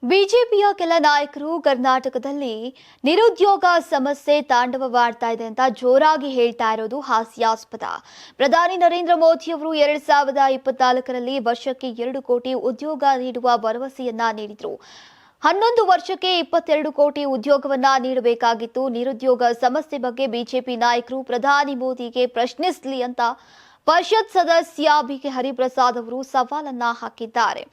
ಬಿಜೆಪಿಯ ಕೆಲ ನಾಯಕರು ಕರ್ನಾಟಕದಲ್ಲಿ ನಿರುದ್ಯೋಗ ಸಮಸ್ಯೆ ತಾಂಡವವಾಡ್ತಾ ಇದೆ ಅಂತ ಜೋರಾಗಿ ಹೇಳ್ತಾ ಇರೋದು ಹಾಸ್ಯಾಸ್ಪದ. ಪ್ರಧಾನಿ ನರೇಂದ್ರ ಮೋದಿ ಅವರು 2024ರಲ್ಲಿ ವರ್ಷಕ್ಕೆ 2 ಕೋಟಿ ಉದ್ಯೋಗ ನೀಡುವ ಭರವಸೆಯನ್ನ ನೀಡಿದ್ರು. 11 ವರ್ಷಕ್ಕೆ 22 ಕೋಟಿ ಉದ್ಯೋಗವನ್ನ ನೀಡಬೇಕಾಗಿತ್ತು. ನಿರುದ್ಯೋಗ ಸಮಸ್ಯೆ ಬಗ್ಗೆ ಬಿಜೆಪಿ ನಾಯಕರು ಪ್ರಧಾನಿ ಮೋದಿಗೆ ಪ್ರಶ್ನಿಸಲಿ ಅಂತ ಪರಿಷತ್ ಸದಸ್ಯ ಬಿಕೆ ಹರಿಪ್ರಸಾದ್ ಅವರು ಸವಾಲನ್ನ ಹಾಕಿದ್ದಾರೆ.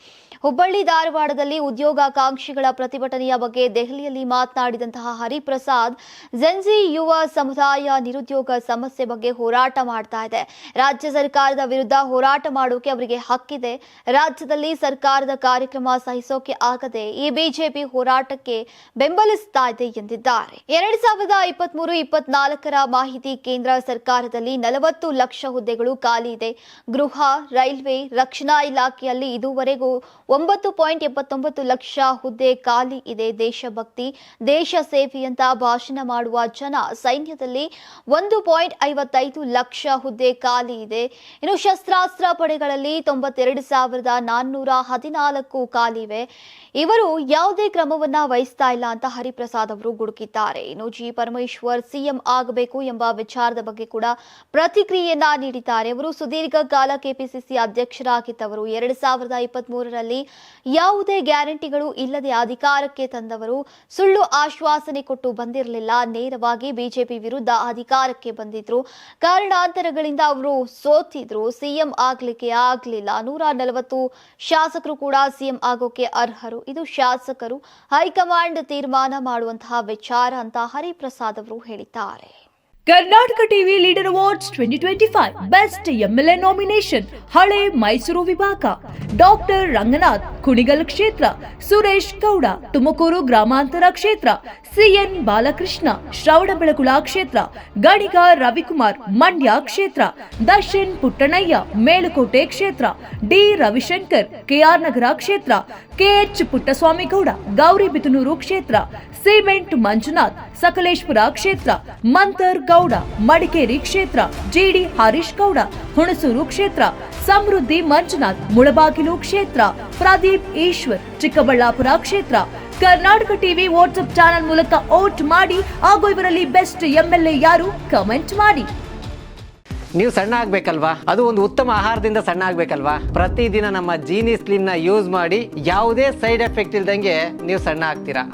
ಹುಬ್ಬಳ್ಳಿ ಧಾರವಾಡದಲ್ಲಿ ಉದ್ಯೋಗಾಕಾಂಕ್ಷಿಗಳ ಪ್ರತಿಭಟನೆಯ ಬಗ್ಗೆ ದೆಹಲಿಯಲ್ಲಿ ಮಾತನಾಡಿದಂತಹ ಹರಿಪ್ರಸಾದ್, ಜೆನ್ಜಿ ಯುವ ಸಮುದಾಯ ನಿರುದ್ಯೋಗ ಸಮಸ್ಯೆ ಬಗ್ಗೆ ಹೋರಾಟ ಮಾಡ್ತಾ ಇದೆ. ರಾಜ್ಯ ಸರ್ಕಾರದ ವಿರುದ್ಧ ಹೋರಾಟ ಮಾಡೋಕೆ ಅವರಿಗೆ ಹಕ್ಕಿದೆ. ರಾಜ್ಯದಲ್ಲಿ ಸರ್ಕಾರದ ಕಾರ್ಯಕ್ರಮ ಸಹಿಸೋಕೆ ಆಗದೆ ಈ ಬಿಜೆಪಿ ಹೋರಾಟಕ್ಕೆ ಬೆಂಬಲಿಸ್ತಾ ಇದೆ ಎಂದಿದ್ದಾರೆ. 2023-24ರ ಮಾಹಿತಿ ಕೇಂದ್ರ ಸರ್ಕಾರದಲ್ಲಿ 40 ಲಕ್ಷ ಹುದ್ದೆಗಳು ಖಾಲಿ ಇದೆ. ಗೃಹ, ರೈಲ್ವೆ, ರಕ್ಷಣಾ ಇಲಾಖೆಯಲ್ಲಿ ಇದುವರೆಗೂ 9.79 ಲಕ್ಷ ಹುದ್ದೆ ಖಾಲಿ ಇದೆ. ದೇಶಭಕ್ತಿ, ದೇಶ ಸೇವೆಯಂತ ಭಾಷಣ ಮಾಡುವ ಜನ, ಸೈನ್ಯದಲ್ಲಿ 1.55 ಲಕ್ಷ ಹುದ್ದೆ ಖಾಲಿ ಇದೆ. ಇನ್ನು ಶಸ್ತ್ರಾಸ್ತ್ರ ಪಡೆಗಳಲ್ಲಿ 92,414 ಖಾಲಿ ಇವೆ. ಇವರು ಯಾವುದೇ ಕ್ರಮವನ್ನ ವಹಿಸ್ತಾ ಇಲ್ಲ ಅಂತ ಹರಿಪ್ರಸಾದ್ ಅವರು ಗುಡುಕಿದ್ದಾರೆ. ಇನ್ನು ಜಿ ಪರಮೇಶ್ವರ್ ಸಿಎಂ ಆಗಬೇಕು ಎಂಬ ವಿಚಾರದ ಬಗ್ಗೆ ಕೂಡ ಪ್ರತಿಕ್ರಿಯೆಯನ್ನ ನೀಡಿದ್ದಾರೆ. ಅವರು ಸುದೀರ್ಘ ಕಾಲ ಕೆಪಿಸಿಸಿ ಅಧ್ಯಕ್ಷರಾಗಿದ್ದವರು. 2023ರಲ್ಲಿ ಯಾವುದೇ ಗ್ಯಾರಂಟಿಗಳು ಇಲ್ಲದೆ ಅಧಿಕಾರಕ್ಕೆ ತಂದವರು. ಸುಳ್ಳು ಆಶ್ವಾಸನೆ ಕೊಟ್ಟು ಬಂದಿರಲಿಲ್ಲ. ನೇರವಾಗಿ ಬಿಜೆಪಿ ವಿರುದ್ಧ ಅಧಿಕಾರಕ್ಕೆ ಬಂದಿದ್ರು. ಕಾರಣಾಂತರಗಳಿಂದ ಅವರು ಸೋತಿದ್ರು. ಸಿಎಂ ಆಗ್ಲಿಕ್ಕೆ ಆಗ್ಲಿಲ್ಲ. 140 ಶಾಸಕರು ಕೂಡ ಸಿಎಂ ಆಗೋಕೆ ಅರ್ಹರು. ಇದು ಶಾಸಕರು ಹೈಕಮಾಂಡ್ ತೀರ್ಮಾನ ಮಾಡುವಂತಹ ವಿಚಾರ ಅಂತ ಹರಿಪ್ರಸಾದ್ ಅವರು ಹೇಳಿದ್ದಾರೆ. Karnataka TV leader awards 2025 best MLA nomination ಹಳೆ ಮೈಸೂರು ವಿಭಾಗ ಡಾಕ್ಟರ್ ರಂಗನಾಥ್ ಕುಣಿಗಲ್ ಕ್ಷೇತ್ರ, ಸುರೇಶ್ ಗೌಡ ತುಮಕೂರು ಗ್ರಾಮಾಂತರ ಕ್ಷೇತ್ರ, ಸಿಎನ್ ಬಾಲಕೃಷ್ಣ ಶ್ರವಣಬೆಳಗೊಳ ಕ್ಷೇತ್ರ, ಗಣಿಗ ರವಿಕುಮಾರ್ ಮಂಡ್ಯ ಕ್ಷೇತ್ರ, ದರ್ಶನ್ ಪುಟ್ಟಣಯ್ಯ ಮೇಲುಕೋಟೆ ಕ್ಷೇತ್ರ, ಡಿ ರವಿಶಂಕರ್ ಕೆಆರ್ ನಗರ ಕ್ಷೇತ್ರ, ಕೆಎಚ್ ಪುಟ್ಟಸ್ವಾಮಿಗೌಡ ಗೌರಿಬಿದನೂರು ಕ್ಷೇತ್ರ, ಸಿಮೆಂಟ್ ಮಂಜುನಾಥ್ ಸಕಲೇಶ್ಪುರ ಕ್ಷೇತ್ರ, ಮಂತರ್ ಗೌಡ ಮಡಿಕೇರಿ ಕ್ಷೇತ್ರ, ಜಿಡಿ ಹರೀಶ್ ಗೌಡ ಹುಣಸೂರು ಕ್ಷೇತ್ರ, ಸಮೃದ್ಧಿ ಮಂಜುನಾಥ್ ಮುಳಬಾಗಿಲು ಕ್ಷೇತ್ರ, ಪ್ರದೀಪ್ ಈಶ್ವರ್ ಚಿಕ್ಕಬಳ್ಳಾಪುರ ಕ್ಷೇತ್ರ. ಕರ್ನಾಟಕ ಟಿವಿ ವಾಟ್ಸ್ಆಪ್ ಚಾನೆಲ್ ಮೂಲಕ ವೋಟ್ ಮಾಡಿ ಹಾಗೂ ಇವರಲ್ಲಿ ಬೆಸ್ಟ್ ಎಂಎಲ್ಎ ಯಾರು ಕಮೆಂಟ್ ಮಾಡಿ. ನೀವು ಸಣ್ಣ ಆಗ್ಬೇಕಲ್ವಾ? ಅದು ಒಂದು ಉತ್ತಮ ಆಹಾರದಿಂದ ಸಣ್ಣ ಆಗ್ಬೇಕಲ್ವಾ? ಪ್ರತಿದಿನ ನಮ್ಮ ಜೀನಿ ಸ್ಲಿಮ್ ನ ಯೂಸ್ ಮಾಡಿ ಯಾವುದೇ ಸೈಡ್ ಎಫೆಕ್ಟ್ ಇಲ್ದಂಗೆ ನೀವು ಸಣ್ಣ ಆಗ್ತೀರಾ.